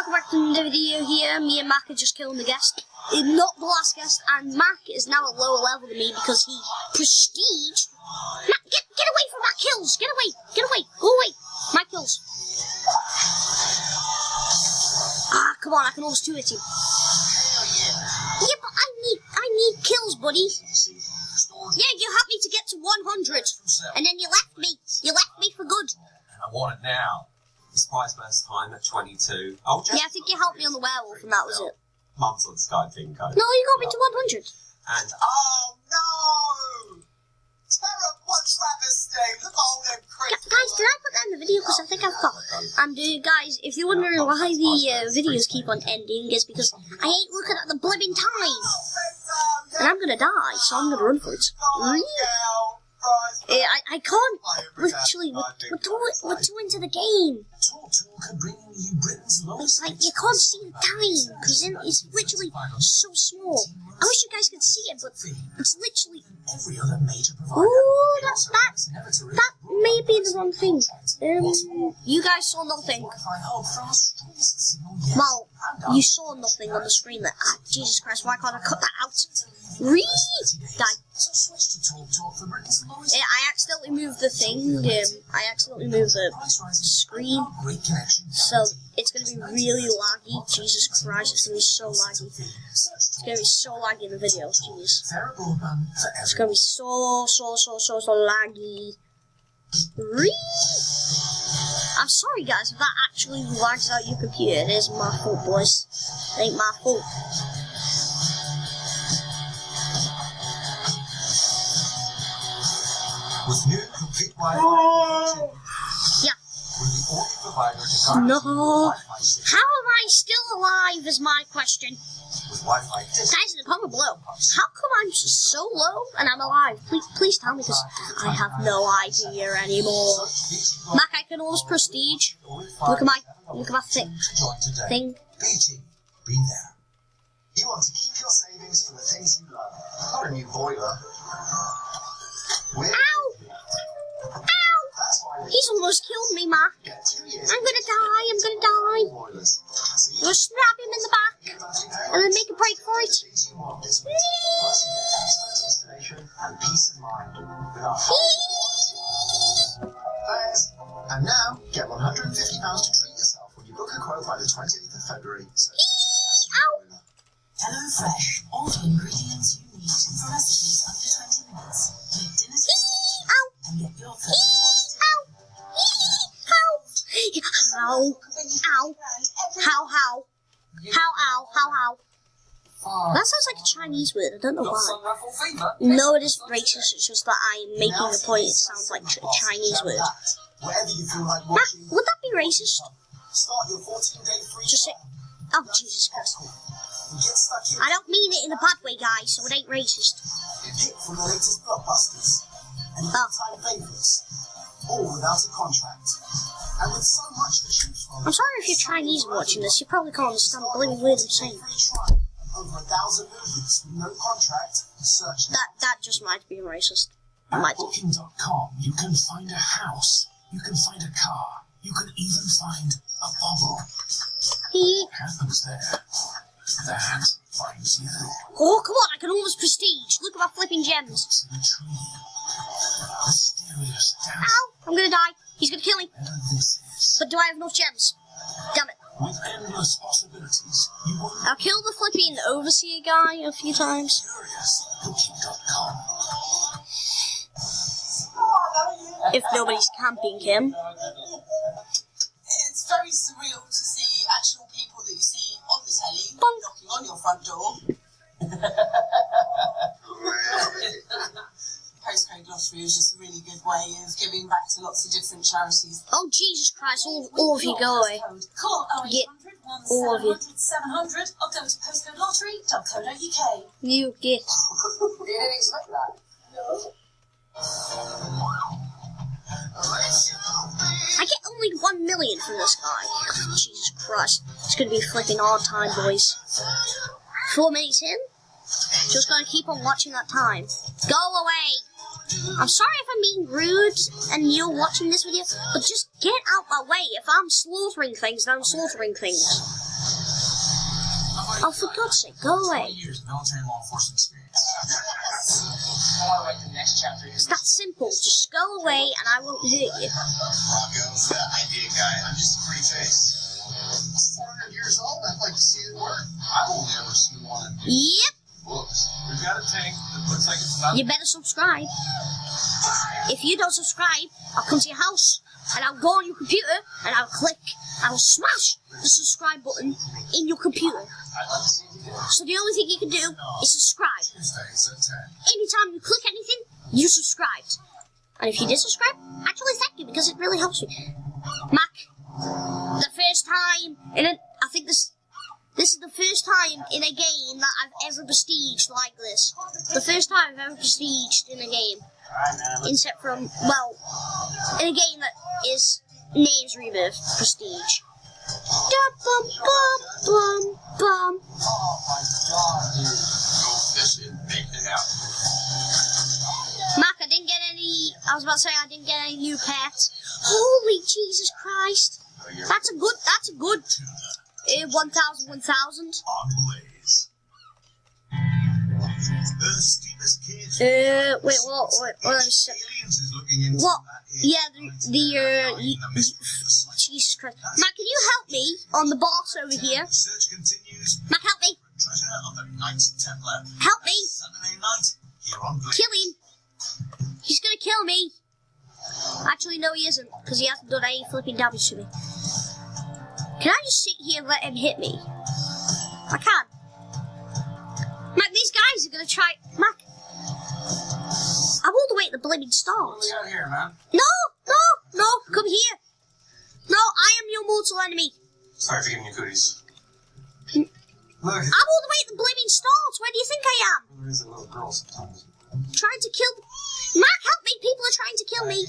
welcome back to the video here. Me and Mac are just killing the guest. Not the last guest, and Mac is now at lower level than me because he prestige. Mac, get away from my kills! Get away! Go away! My kills. Ah, come on, I can almost do-hit him. Yeah, but I need kills, buddy. Yeah, you helped me to get to 100, and then you left me. You left me for good. And I want it now. It's prize burst time at 22. Oh, just yeah, I think you helped me on the werewolf, and that was it. Mum's on Skype, Pinko. No, you got me to 100. And, oh no! Terror, what travesty! Look at all them critics. Guys, did I put that in the video? Because I think I've got. Guys, if you're wondering why the videos keep on ending, it's because I ain't looking at the blipping time. And I'm gonna die, so I'm gonna run for it. I can't. Literally, we're too into the game. Like, you can't see the time, because it's literally so small. I wish you guys could see it, but it's literally... Ooh, that may be the wrong thing. You guys saw nothing. Well, you saw nothing on the screen. Jesus Christ, why can't I cut that out? Die. I accidentally moved the thing. I accidentally moved the screen. So it's going to be really laggy. Jesus Christ, it's going to be so laggy. It's going to be so laggy in the video. Jeez. It's going to be so laggy. I'm sorry, guys, if that actually lags out your computer. It is my fault, boys. It ain't my fault. With new complete yeah. No. How am I still alive is my question. Guys, in the comment below, how come I'm so low and I'm alive? Please tell me, because I have no idea anymore. Mac, I can almost prestige. Look at my thing. BT, be there. You want to keep your savings for the things you love. Not a new boiler. Ow! Ow! He's almost killed me, Mac. I'm gonna die. I'm gonna snap him in the back and then make a break for it. Thanks. And now, get £150 to treat yourself when you book a quote by the 28th of February. Ow! HelloFresh, all the ingredients you need for recipes under 20 minutes. Make dinner Ow! and get your first Ow! How? That sounds like a Chinese word. I don't know why. No, it isn't racist. It's just that I'm making the point. It sounds like a Chinese word. Mac, would that be racist? Just say, oh, Jesus Christ. I don't mean it in a bad way, guys, so it ain't racist. From the latest blockbusters and time favorites, all without a contract. And with so much to choose from, I'm sorry if you're Chinese watching this. You probably can't understand a bloody word I'm saying. Over 1,000 movies with no contract. Search that just might be racist. Might be. Booking.com, you can find a house, you can find a car, you can even find a bubble. What happens there? That finds you. Oh, come on, I can almost prestige. Look at my flipping gems. The tree. Mysterious dance. Ow, I'm gonna die. He's gonna kill me. This is But do I have enough gems? Damn it. with endless possibilities. You will I'll kill the flipping overseer guy a few times. curious. Booking.com. If nobody's camping him. It's very surreal to see actual people that you see on the telly Bonk. knocking on your front door. Postcode lottery is just a really good way of giving back to lots of different charities. Oh, Jesus Christ, all of you go away. Call Get all of you. 700 or go to postcodelottery.co.uk. You get. You didn't expect that? No. I get only 1 million from this guy. Jesus Christ. It's gonna be flipping all the time, boys. 4 minutes in? Just gonna keep on watching that time. Go away! I'm sorry if I'm being rude and you're watching this video, but just get out my way. If I'm slaughtering things, then I'm slaughtering things. Oh, for God's sake, go away. 20 years of military and law enforcement experience. It's that simple. Just go away and I won't hurt you. Rocco, the idea guy. I'm just a pretty face. 400 years old. I'd like to see it work. I've only ever seen one in Yep. books. We've got a tank that looks like it's not. You better subscribe. If you don't subscribe, I'll come to your house and I'll go on your computer and I'll smash the subscribe button in your computer. I'd like to see you do it. So the only thing you can do is subscribe. Tuesdays at 10. Anytime you click anything, you subscribed. And if you did subscribe, actually thank you because it really helps me. Mac, the first time I think this is the first time in a game that I've ever prestiged like this. The first time I've ever prestiged in a game. Except from, well, in a game that is Names Rebirth Prestige. Bum, bum, bum, bum. Oh my God, dude. Go fishing, make it happen. Mac, I didn't get any, I was about to say I didn't get any new pets. Holy Jesus Christ. That's a good 1,000. On Blaze. The steepest cage. Wait, what? Aliens is looking into What? that Yeah, Jesus Christ. Mac, can you help me on the boss over here? The search continues. Mac, help me. Treasure of the Knights Templar. Help me. Saturday night here on Blaze. Kill him. He's gonna kill me. Actually, no, he isn't, because he hasn't done any flipping damage to me. Can I just sit here and let him hit me? I can. Mac, these guys are gonna try. Mac, I'm all the way at the blimmin' What stars. do we got here, man? No, come here. No, I am your mortal enemy. Sorry for giving you cooties. I'm all the way at the blimmin' stars. Where do you think I am? There is a little girl sometimes. Trying to kill. Mac, help me. People are trying to kill me.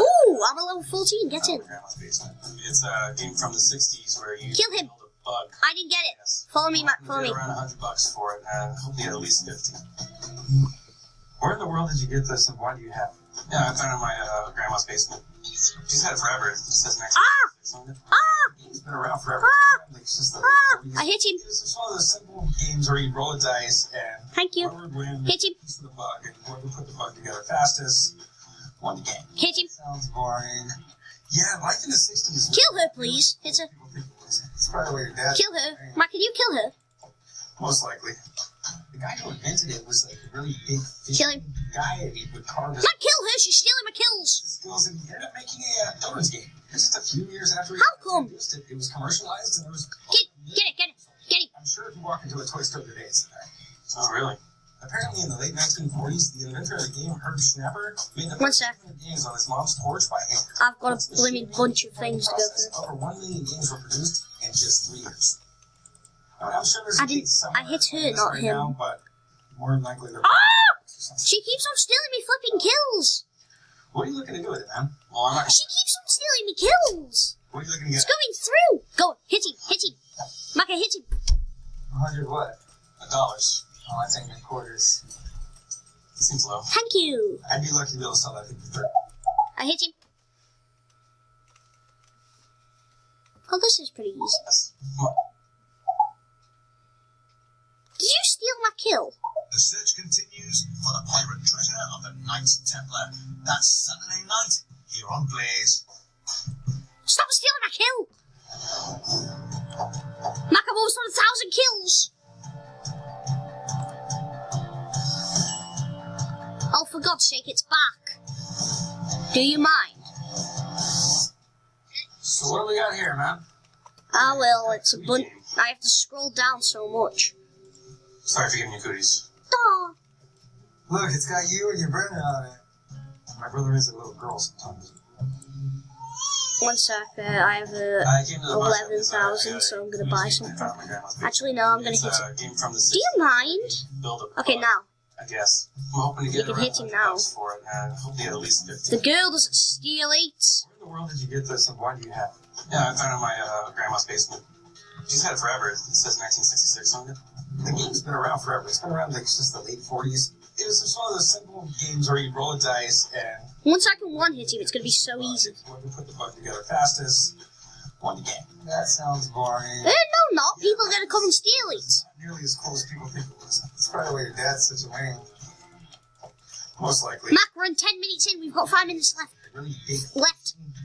Ooh, I'm a level 14. Get in. Grandma's basement. It's a game from the 60s where you Kill him. build a bug. I didn't get it. Yes. Follow me, Mac. Follow You me. get around $100 for it, and hopefully at least 50. Where in the world did you get this, and why do you have it? Yeah, I found it in my grandma's basement. She's had it forever. It says next. It's been around forever. Like, it's just I hit him. It's one of those simple games where you roll a dice and Thank you. whoever would win Hit him. a piece of the bug, and whoever put the bug together fastest won the game. Hit him. Sounds boring. Yeah, life in the 60s. Kill her, please. Hit her. It's probably where your dad. Kill her. Mac, can you kill her? Most likely. The guy who invented it was like a really big Kill him. guy, and he would carve his Mac, kill her. She's stealing my kills. skills, and he ended up making a Donuts game. It was just a few years after he How come? introduced it. It was commercialized, and there was. Get it. Get him. I'm sure if you walk into a toy store today, it's there. Oh, really? Apparently, in the late 1940s, the inventor of the game, Herb Schnapper, made the One first sec. games on his mom's porch by hand. I've got a blimmin' bunch of things to go through. Over 1 million games were produced in just 3 years. I mean, I'm sure there's I a didn't- case somewhere I hit her, in this not right him. Now, but more than likely they're She keeps on stealing me flipping kills. What are you looking to do with it, man? Well, I'm not. She keeps on stealing me kills. What are you looking to It's get? going through. Go. Hit him. Mac, I hit him. 100 what? $1. Oh, that's in quarters. It seems low. Thank you. I'd be lucky to be able to sell that thing for I hit him. Oh, this is pretty easy. $30. Come on. Did you steal my kill? The search continues for the pirate treasure of the Knights Templar. That's Saturday night here on Blaze. Stop stealing my kill. Mac, I've almost done 1,000 kills. Oh, for God's sake, it's back. Do you mind? So what do we got here, man? Ah, well, it's a bunch. I have to scroll down so much. Sorry for giving you cooties. Duh. Look, it's got you and your brother on it. My brother is a little girl sometimes. One sec, I have I came to the 11,000, so I'm gonna buy something. Actually, no, I'm gonna hit him. Game from the Do you mind? build a Okay, bug, now. I guess. I'm hoping to get You can around hit him now. $100 for it, and hopefully at least 50. The girl doesn't steal it. Where in the world did you get this, and why do you have it? Yeah, I found it in my grandma's basement. She's had it forever. It says 1966 on it. The game's been around forever. It's been around like since the late 40s. It was just one of those simple games where you roll a dice and Once I can one hit him, it's gonna be so easy. whoever put the bug together fastest won the game. That sounds boring. No, not. People are going to come and steal it. Not nearly as cool as people think it was. That's probably why your dad's such a lame. Most likely. Mac, we're in 10 minutes in. We've got 5 minutes left. A really big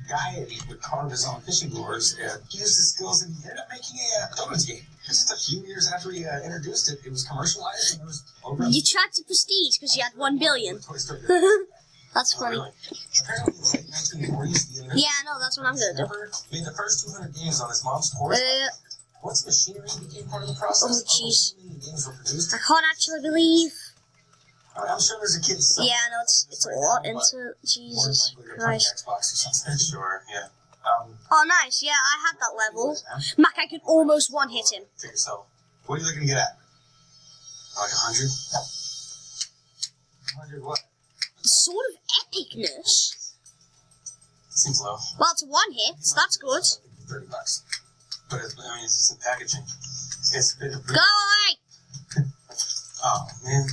guy and he would carve his own fishing lures. And he used his skills and he ended up making a donuts game. Just a few years after he introduced it, it was commercialized and it was over. You tried to prestige because you had 1 billion. That's funny. Really? Apparently, in the 1940s, the Yeah, I know. That's what I'm going to do. made the first 200 games on his mom's horse. Once machinery became part of the process, Oh, jeez. games were produced. I can't actually believe. I'm sure there's a kid somewhere. Yeah, no, it's a lot into Jesus Christ. Xbox or something. Sure, yeah. Oh, nice. Yeah, I had that level. Mac, I could almost one-hit him. To yourself. What are you looking to get at? Like 100? 100 what? Sort of epicness. Seems low. Well, it's a one-hit, so that's good. $30. But it's just the packaging. It's a bit of. Go away! Oh, man.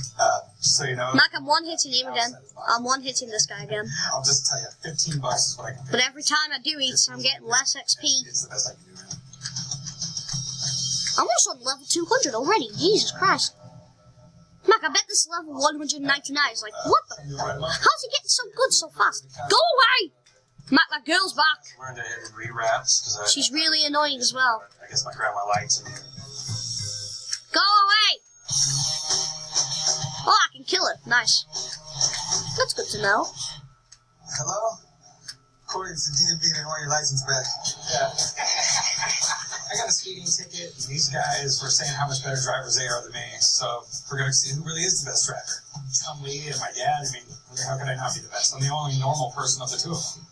So you know. Mac, I'm one-hitting him again. I'm one-hitting this guy again. I'll just tell you, $15 is what I can pay. But every time I do it, I'm getting less XP. It's the best I can do, man. I'm almost on level 200 already. Jesus Christ. Mac, I bet this level 199 is like, what the? How's he getting so good so fast? Go away! Mac, that girl's back. Learned to re-wraps because She's really annoying as well. I guess my grandma liked it. Go away! Oh, I can kill her. Nice. That's good to know. Hello? According to DMV, they want your license back. Yeah. I got a speeding ticket, and these guys were saying how much better drivers they are than me. So we're going to see who really is the best driver. Lee and my dad. I mean, how can I not be the best? I'm the only normal person of the two of them.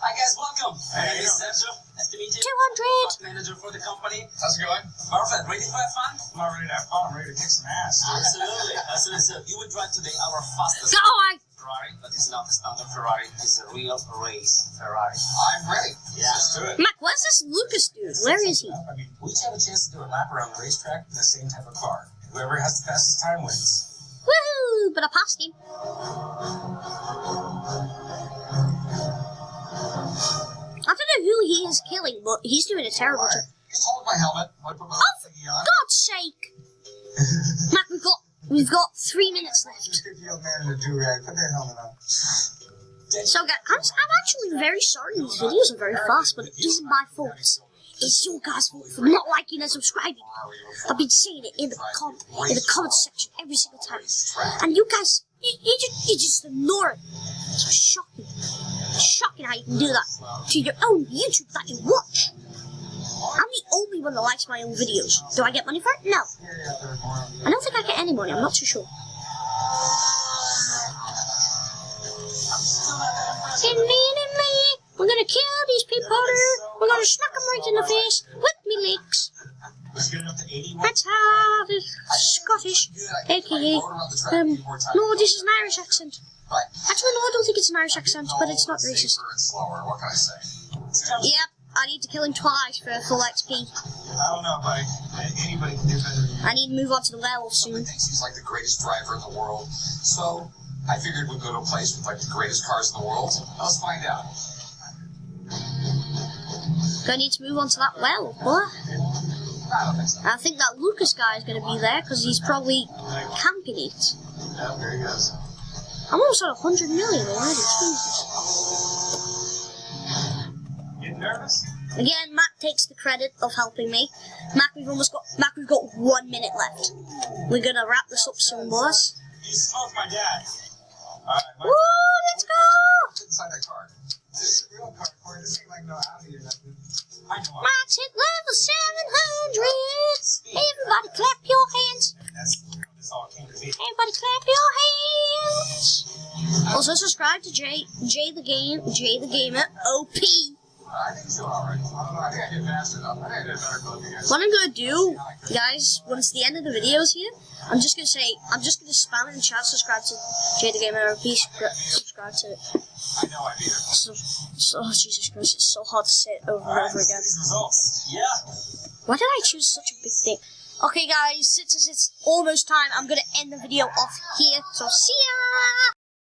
Hi guys, welcome. Hey, My name is Sergio. Nice to meet you. 200! Manager for the company. How's it going? Perfect. Ready for have fun? I'm not ready to have fun. I'm ready to kick some ass. Absolutely. Absolutely. So you will drive today our fastest Go away! Ferrari, but it's not a standard Ferrari. It's a real race Ferrari. I'm ready. Yeah. Let's do it. Mac, where's this Lucas dude? Where is he? I mean, we each have a chance to do a lap around the racetrack in the same type of car. Whoever has the fastest time wins. Woohoo! But I passed him. I don't know who he is killing, but he's doing a terrible job. Just hold my helmet. I put my thingy on. God's sake! Mac, we've got 3 minutes left. Just get the old man in a do-rag. Put that helmet on. So, guys, I'm actually very sorry these videos are very fast, but it isn't my fault. It's your guys' fault for not liking and subscribing. I've been saying it in the comment section every single time. And you guys, you just ignore it. It's shocking. It's shocking how you can do that to your own YouTube that you watch. I'm the only one that likes my own videos. Do I get money for it? No. I don't think I get any money. I'm not too sure. We're gonna kill these people. We're gonna smack them right in the face with me legs. That's how the Scottish, aka, no, this is an Irish accent. Actually, no, I don't think it's an Irish accent, but it's not racist. What can I say? Yep, I need to kill him twice for full XP. I don't know, buddy. Anybody can do better than you. I need to move on to the werewolf soon. He thinks he's like the greatest driver in the world. So I figured we'd go to a place with like the greatest cars in the world. Let's find out. Gonna need to move on to that werewolf, boy. I don't think so. I think that Lucas guy is gonna be there because he's probably camping it. Yeah, there he goes. I'm almost at 100 million already. Jesus. Getting nervous? Again, Mac takes the credit of helping me. Mac, we've got 1 minute left. We're gonna wrap this up soon, boys. You smoked my dad. Alright, Woo, let's go! inside that car. This is a real car, Corey. This ain't like no Audi or nothing. I know. Max hit level 700. Everybody clap your hands. That's how this all came to be. Everybody clap your hands. Also subscribe to Jay the Gamer OP. I think so, alright. I don't know. I think I did fast enough. I think I did better than you guys. What I'm gonna do, guys, when it's the end of the videos here, I'm just gonna spam it in chat, subscribe to Jay the Gamer OP, subscribe to it. I know I beat it. So, Jesus Christ, it's so hard to say it over and over again. These results. Yeah. Why did I choose such a big thing? Okay, guys, since it's almost time, I'm gonna end the video off here. So, see ya!